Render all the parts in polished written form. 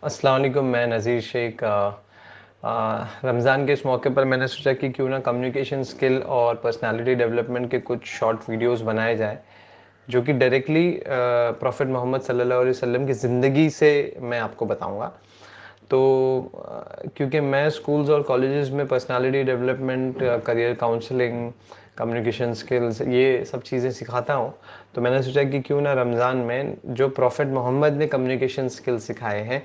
अस्सलाम वालेकुम। मैं नज़ीर शेख। रमज़ान के इस मौके पर मैंने सोचा कि क्यों ना कम्युनिकेशन स्किल और पर्सनालिटी डेवलपमेंट के कुछ शॉर्ट वीडियोस बनाए जाएं जो कि डायरेक्टली प्रॉफिट मोहम्मद सल्लल्लाहु अलैहि वसल्लम की ज़िंदगी से मैं आपको बताऊंगा। तो क्योंकि मैं स्कूल्स और कॉलेजेस में personality development, career counselling, communication skills ये सब चीज़ें सिखाता हूँ। तो मैंने सोचा कि क्यों ना रमज़ान में जो प्रॉफिट मोहम्मद ने कम्युनिकेशन स्किल्स सिखाए हैं,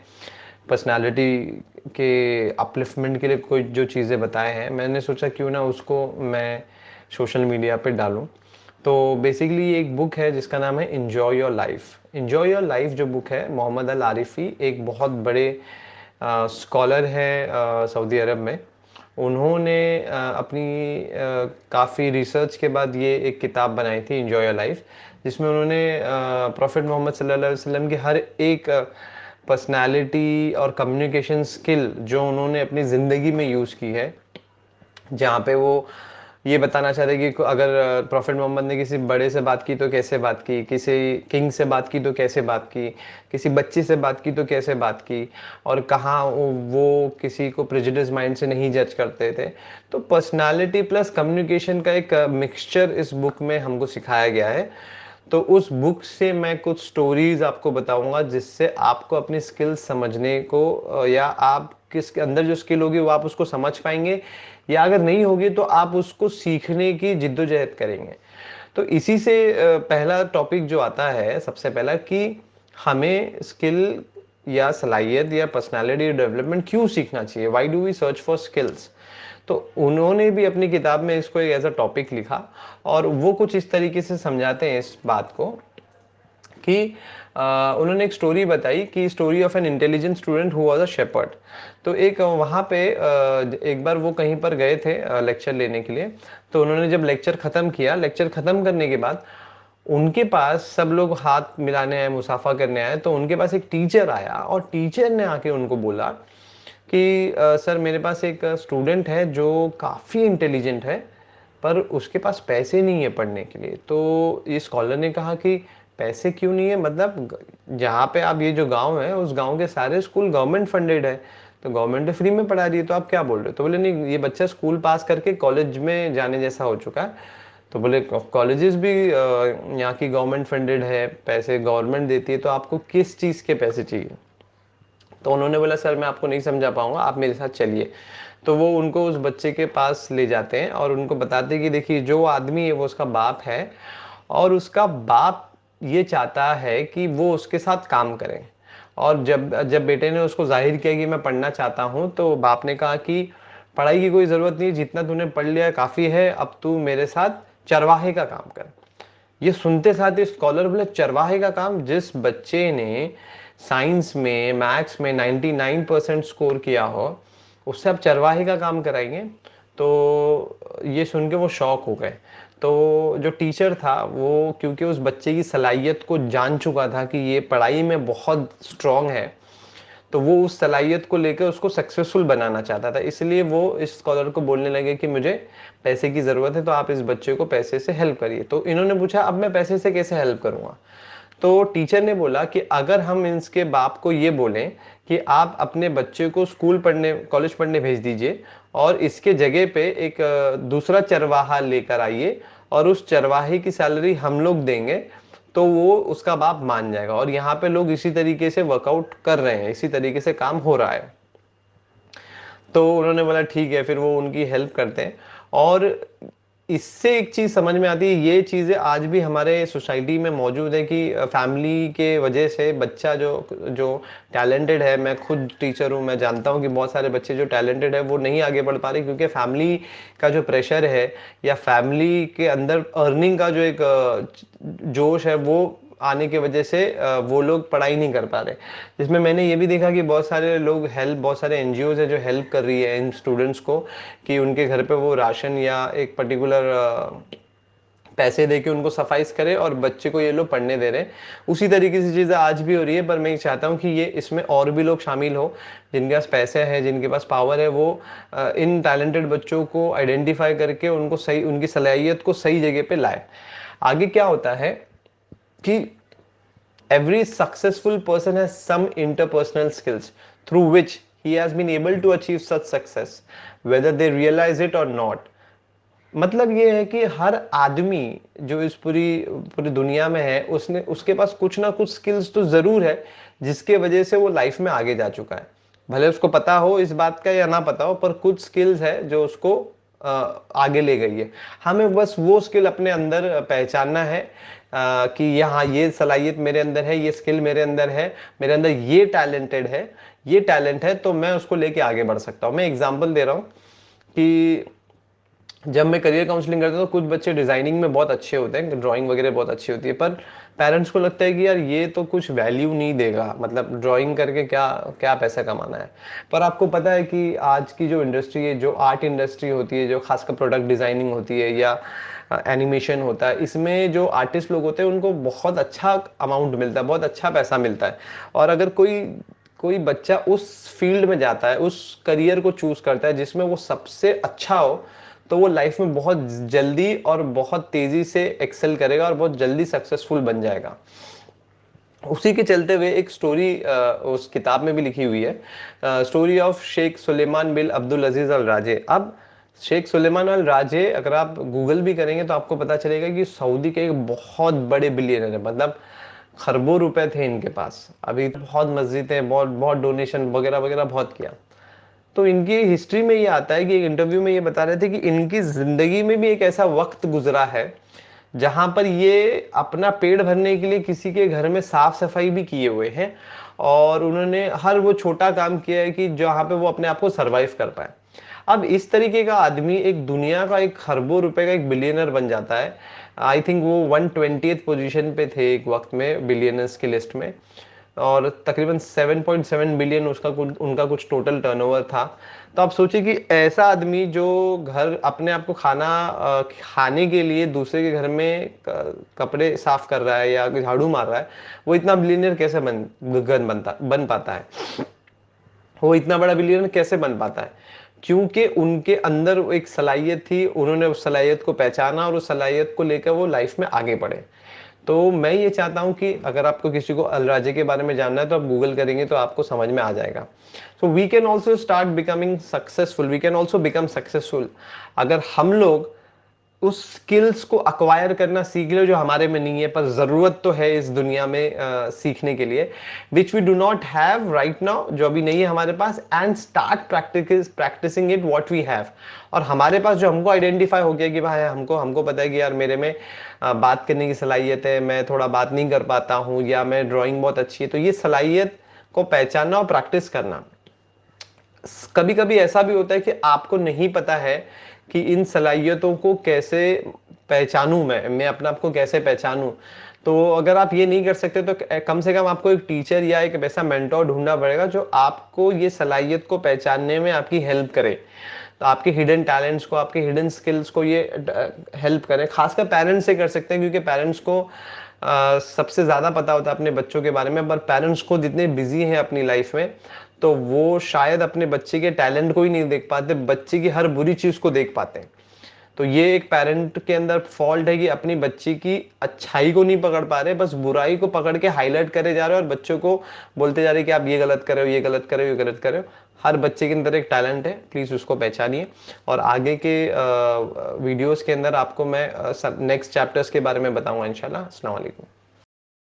पर्सनालिटी के अपलिफ्टमेंट के लिए कोई जो चीज़ें बताए हैं, मैंने सोचा क्यों ना उसको मैं सोशल मीडिया पे डालूं। तो बेसिकली ये एक बुक है जिसका नाम है enjoy your life. Enjoy your life जो बुक है, मोहम्मद अल आरिफ़ी एक बहुत बड़े स्कॉलर है सऊदी अरब में। उन्होंने अपनी काफ़ी रिसर्च के बाद ये एक किताब बनाई थी इन्जॉय योर लाइफ, जिसमें उन्होंने प्रॉफिट मोहम्मद सल्लल्लाहु अलैहि वसल्लम की हर एक पर्सनालिटी और कम्युनिकेशन स्किल जो उन्होंने अपनी ज़िंदगी में यूज़ की है, जहाँ पे वो ये बताना चाहते कि अगर प्रॉफिट मोहम्मद ने किसी बड़े से बात की तो कैसे बात की, किसी किंग से बात की तो कैसे बात की, किसी बच्चे से बात की तो कैसे बात की, और कहाँ वो किसी को प्रेजुडिस माइंड से नहीं जज करते थे। तो पर्सनालिटी प्लस कम्युनिकेशन का एक मिक्सचर इस बुक में हमको सिखाया गया है। तो उस बुक से मैं कुछ स्टोरीज आपको बताऊंगा जिससे आपको अपनी स्किल्स समझने को या आप किसके अंदर जो स्किल होगी वो आप उसको समझ पाएंगे, या अगर नहीं होगी तो आप उसको सीखने की जिद्दोजहद करेंगे। तो इसी से पहला टॉपिक जो आता है सबसे पहला कि हमें स्किल या सलाहियत या पर्सनालिटी डेवलपमेंट क्यों सीखना चाहिए, why do we search for skills. तो उन्होंने भी अपनी किताब में इसको एक एज अ टॉपिक लिखा, और वो कुछ इस तरीके से समझाते हैं इस बात को कि उन्होंने एक स्टोरी बताई कि story of an intelligent student who was a shepherd. तो एक वहाँ पे एक बार वो कहीं पर गए थे लेक्चर लेने के लिए। तो उन्होंने जब लेक्चर ख़त्म किया, लेक्चर ख़त्म करने के बाद उनके पास सब लोग हाथ मिलाने आए, मुसाफा करने आए, तो उनके पास एक टीचर आया और टीचर ने आके उनको बोला कि सर मेरे पास एक स्टूडेंट है जो काफ़ी इंटेलिजेंट है, पर उसके पास पैसे नहीं है पढ़ने के लिए। तो ये स्कॉलर ने कहा कि पैसे क्यों नहीं है, मतलब जहाँ पे आप, ये जो गांव है उस गांव के सारे स्कूल गवर्नमेंट फंडेड है, तो गवर्नमेंट तो फ्री में पढ़ा रही है, तो आप क्या बोल रहे हो। तो बोले नहीं, ये बच्चा स्कूल पास करके कॉलेज में जाने जैसा हो चुका है। तो बोले कॉलेजेस भी यहाँ की गवर्नमेंट फंडेड है, पैसे गवर्नमेंट देती है, तो आपको किस चीज़ के पैसे चाहिए। तो उन्होंने बोला सर मैं आपको नहीं समझा पाऊंगा, आप मेरे साथ चलिए। तो वो उनको उस बच्चे के पास ले जाते हैं और उनको बताते हैं कि देखिए जो आदमी है वो उसका बाप है, और उसका बाप ये चाहता है कि वो उसके साथ काम करे। और जब जब बेटे ने उसको जाहिर किया कि मैं पढ़ना चाहता हूँ, तो बाप ने कहा कि पढ़ाई की कोई ज़रूरत नहीं, जितना तूने पढ़ लिया काफ़ी है, अब तू मेरे साथ चरवाहे का काम कर। ये सुनते साथ ही स्कॉलर बोले चरवाहे का काम, जिस बच्चे ने साइंस में मैथ्स में 99% स्कोर किया हो उससे आप चरवाहे का काम कराएंगे। तो ये सुन के वो शॉक हो गए। तो जो टीचर था वो क्योंकि उस बच्चे की सलाहियत को जान चुका था कि ये पढ़ाई में बहुत स्ट्रांग है, तो वो उस सलाहियत को लेकर उसको सक्सेसफुल बनाना चाहता था, इसलिए वो इस स्कॉलर को बोलने लगे कि मुझे पैसे की ज़रूरत है, तो आप इस बच्चे को पैसे से हेल्प करिए। तो इन्होंने पूछा अब मैं पैसे से कैसे हेल्प करूँगा। तो टीचर ने बोला कि अगर हम इसके बाप को ये बोलें कि आप अपने बच्चे को स्कूल पढ़ने, कॉलेज पढ़ने भेज दीजिए, और इसके जगह पे एक दूसरा चरवाहा लेकर आइए और उस चरवाहे की सैलरी हम लोग देंगे, तो वो उसका बाप मान जाएगा। और यहाँ पे लोग इसी तरीके से वर्कआउट कर रहे हैं, इसी तरीके से काम हो रहा है। तो उन्होंने बोला ठीक है, फिर वो उनकी हेल्प करते हैं। और इससे एक चीज़ समझ में आती है, ये चीज़ें आज भी हमारे सोसाइटी में मौजूद है कि फैमिली के वजह से बच्चा जो जो टैलेंटेड है, मैं खुद टीचर हूँ, मैं जानता हूँ कि बहुत सारे बच्चे जो टैलेंटेड है वो नहीं आगे बढ़ पा रहे क्योंकि फैमिली का जो प्रेशर है, या फैमिली के अंदर अर्निंग का जो एक जोश है, वो आने की वजह से वो लोग पढ़ाई नहीं कर पा रहे। जिसमें मैंने ये भी देखा कि बहुत सारे लोग हेल्प, बहुत सारे एनजीओज है जो हेल्प कर रही है इन स्टूडेंट्स को कि उनके घर पे वो राशन या एक पर्टिकुलर पैसे दे के उनको सफाइस करे और बच्चे को ये लोग पढ़ने दे रहे हैं। उसी तरीके से चीज़ें आज भी हो रही है, पर मैं चाहता हूँ कि ये इसमें और भी लोग शामिल हो, जिनके पास पैसे हैं, जिनके पास पावर है, वो इन टैलेंटेड बच्चों को आइडेंटिफाई करके उनको सही, उनकी सलाहियत को सही जगह पे लाए। आगे क्या होता है कि Every successful person has some interpersonal skills through which he has been able to achieve such success, whether they realize it or not. मतलब ये है कि हर आदमी जो इस पूरी पूरी दुनिया में है, उसने उसके पास कुछ ना कुछ स्किल्स तो जरूर है जिसके वजह से वो लाइफ में आगे जा चुका है। भले उसको पता हो इस बात का या ना पता हो, पर कुछ स्किल्स है जो उसको आगे ले गई है। हमें बस वो स्किल अपने अंदर पहचानना है कि यहाँ ये सलाहियत मेरे अंदर है, ये स्किल मेरे अंदर है, मेरे अंदर ये टैलेंटेड है, ये टैलेंट है, तो मैं उसको लेके आगे बढ़ सकता हूँ। मैं एग्जांपल दे रहा हूँ कि जब मैं करियर काउंसलिंग करता हूँ तो कुछ बच्चे डिजाइनिंग में बहुत अच्छे होते हैं, ड्राइंग वगैरह बहुत अच्छी होती है, पर पेरेंट्स को लगता है कि यार ये तो कुछ वैल्यू नहीं देगा, मतलब ड्राइंग करके क्या क्या पैसा कमाना है। पर आपको पता है कि आज की जो इंडस्ट्री है, जो आर्ट इंडस्ट्री होती है, जो खासकर प्रोडक्ट डिजाइनिंग होती है या एनिमेशन होता है, इसमें जो आर्टिस्ट लोग होते हैं उनको बहुत अच्छा अमाउंट मिलता है, बहुत अच्छा पैसा मिलता है। और अगर कोई कोई बच्चा उस फील्ड में जाता है, उस करियर को चूज करता है जिसमें वो सबसे अच्छा हो, तो वो लाइफ में बहुत जल्दी और बहुत तेजी से एक्सेल करेगा और बहुत जल्दी सक्सेसफुल बन जाएगा। उसी के चलते हुए एक स्टोरी उस किताब में भी लिखी हुई है, स्टोरी ऑफ शेख सुलेमान बिन अब्दुल अजीज अल राजे। अब शेख सुलेमान अल राजे अगर आप गूगल भी करेंगे तो आपको पता चलेगा कि सऊदी के एक बहुत बड़े बिलियनर है, मतलब खरबों रुपए थे इनके पास। अभी बहुत मस्जिदें, बहुत बहुत डोनेशन वगैरह वगैरह बहुत किया। तो इनकी हिस्ट्री में ये आता है कि एक इंटरव्यू में ये बता रहे थे कि इनकी जिंदगी में भी एक ऐसा वक्त गुजरा है जहां पर ये अपना पेट भरने के लिए किसी के घर में साफ सफाई भी किए हुए हैं, और उन्होंने हर वो छोटा काम किया है कि जहां पे वो अपने आप को सरवाइव कर पाए। अब इस तरीके का आदमी एक दुनिया का एक खरबों रुपए का एक बिलियनर बन जाता है। आई थिंक वो 120th पोजीशन पे थे एक वक्त में बिलियनर्स की लिस्ट में, और तकरीबन 7.7 बिलियन उसका उनका कुछ टोटल टर्नओवर था। तो आप सोचिए कि ऐसा आदमी जो घर अपने आप को खाने के लिए दूसरे के घर में कपड़े साफ कर रहा है या झाड़ू मार रहा है, वो इतना बिलियनर कैसे बन पाता है? वो इतना बड़ा बिलियनर कैसे बन पाता है? क्योंकि उनके अंदर एक सलाहियत थी, उन्होंने उस सलाहियत को पहचाना और उस सलाहियत को लेकर वो लाइफ में आगे बढ़े। तो मैं ये चाहता हूं कि अगर आपको किसी को अल राजे के बारे में जानना है तो आप गूगल करेंगे तो आपको समझ में आ जाएगा। So we can also start becoming successful, we can also become successful अगर हम लोग उस स्किल्स को अक्वायर करना सीख ले जो हमारे में नहीं है, पर जरूरत तो है इस दुनिया में सीखने के लिए, which we do not have right now, जो अभी नहीं है हमारे पास, and start practicing it what we have. और हमारे पास जो हमको आइडेंटिफाई हो गया कि भाई हमको हमको पता है कि यार मेरे में बात करने की सलाहियत है, मैं थोड़ा बात नहीं कर पाता हूँ, या मैं ड्राइंग बहुत अच्छी है, तो ये सलाहियत को पहचानना और प्रैक्टिस करना। कभी कभी ऐसा भी होता है कि आपको नहीं पता है कि इन सलाहियतों को कैसे पहचानूं, मैं अपने आप को कैसे पहचानूं। तो अगर आप ये नहीं कर सकते तो कम से कम आपको एक टीचर या एक ऐसा मेंटोर ढूंढना पड़ेगा जो आपको ये सलाहियत को पहचानने में आपकी हेल्प करे, तो आपके हिडन टैलेंट्स को, आपके हिडन स्किल्स को ये हेल्प करें। खासकर पेरेंट्स से कर सकते हैं, क्योंकि पेरेंट्स को सबसे ज़्यादा पता होता है अपने बच्चों के बारे में, पर पेरेंट्स खुद इतने बिजी हैं अपनी लाइफ में, तो वो शायद अपने बच्चे के टैलेंट को ही नहीं देख पाते, बच्चे की हर बुरी चीज़ को देख पाते हैं। तो ये एक पेरेंट के अंदर फॉल्ट है कि अपनी बच्ची की अच्छाई को नहीं पकड़ पा रहे, बस बुराई को पकड़ के हाईलाइट करे जा रहे हो और बच्चों को बोलते जा रहे हैं कि आप ये गलत कर रहे हो, ये गलत कर रहे हो, ये गलत कर रहे हो। हर बच्चे के अंदर एक टैलेंट है, प्लीज़ उसको पहचानिए। और आगे के वीडियोस के अंदर आपको मैं नेक्स्ट चैप्टर्स के बारे में बताऊंगा इंशाल्लाह। अस्सलाम वालेकुम।